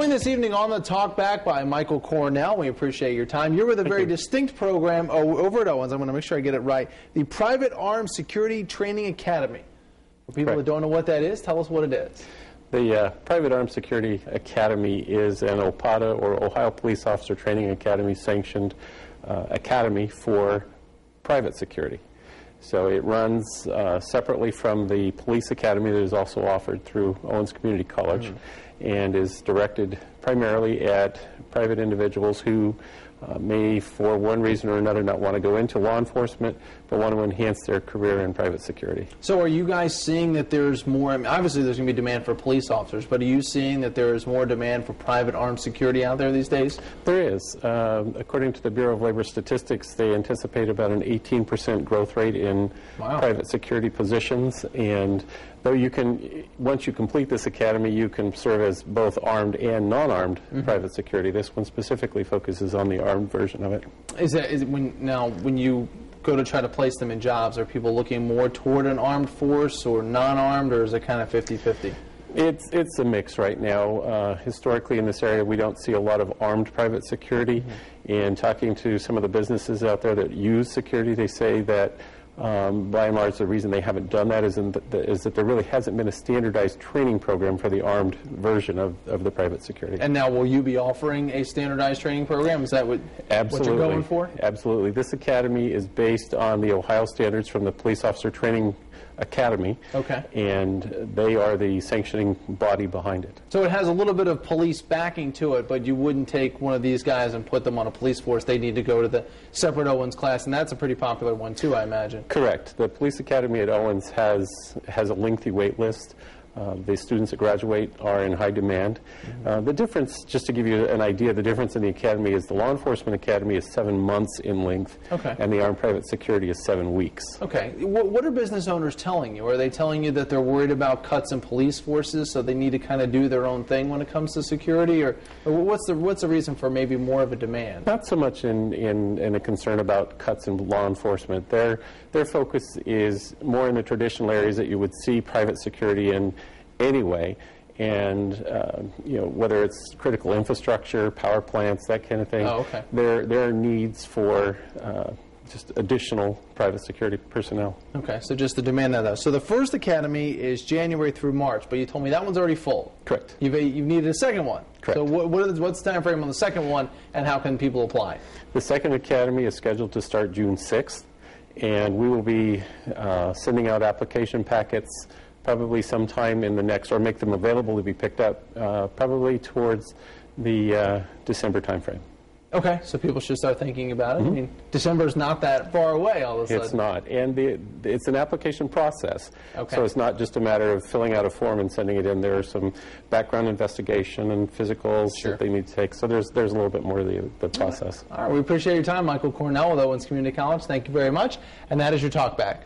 Joined this evening on the Talk Back by Michael Cornell. We appreciate your time. You're with a very distinct program over at Owens. I'm going to make sure I get it right. The Private Armed Security Training Academy. For people that don't know what that is, tell us what it is. The Private Armed Security Academy is an OPATA, or Ohio Police Officer Training Academy, sanctioned academy for private security. So it runs separately from the police academy that is also offered through Owens Community College, and is directed primarily at private individuals who may, for one reason or another, not want to go into law enforcement, but want to enhance their career in private security. So are you guys seeing that there's more, I mean, obviously there's going to be demand for police officers, but are you seeing that there is more demand for private armed security out there these days? There is. According to the Bureau of Labor Statistics, they anticipate about an 18% growth rate in private security positions, and though you can, once you complete this academy, you can serve as both armed and non-armed private security. This one specifically focuses on the armed version of it. Is it when you go to try to place them in jobs, are people looking more toward an armed force or non-armed, or is it kind of 50-50? It's a mix right now. Historically in this area, we don't see a lot of armed private security. And talking to some of the businesses out there that use security, they say that by and large, the reason they haven't done that is that there really hasn't been a standardized training program for the armed version of the private security. And now, will you be offering a standardized training program? Is that what you're going for? Absolutely. This academy is based on the Ohio standards from the Police Officer Training Academy, and they are the sanctioning body behind it. So it has a little bit of police backing to it, but you wouldn't take one of these guys and put them on a police force. They need to go to the separate Owens class, and that's a pretty popular one too, I imagine. Correct. The Police Academy at Owens has a lengthy wait list. The students that graduate are in high demand. The difference, just to give you an idea, the difference in the academy is the law enforcement academy is 7 months in length, and the armed private security is 7 weeks. Okay. What are business owners telling you? Are they telling you that they're worried about cuts in police forces, so they need to kind of do their own thing when it comes to security, or what's the reason for maybe more of a demand? Not so much in a concern about cuts in law enforcement. Their focus is more in the traditional areas that you would see private security in anyway, and you know, whether it's critical infrastructure, power plants, that kind of thing. There are needs for just additional private security personnel. Okay, so just the demand of that. So the first academy is January through March, but you told me that one's already full. Correct. You've needed a second one. Correct. So what's the time frame on the second one, and how can people apply? The second academy is scheduled to start June 6th, and we will be sending out application packets probably sometime in the next, or make them available to be picked up probably towards the December timeframe. Okay, so people should start thinking about it. I mean, December's not that far away all of a sudden. It's not, and it's an application process. So it's not just a matter of filling out a form and sending it in. There are some background investigation and physicals that they need to take. So there's a little bit more to the process. All right, we appreciate your time, Michael Cornell with Owens Community College. Thank you very much, and that is your Talk Back.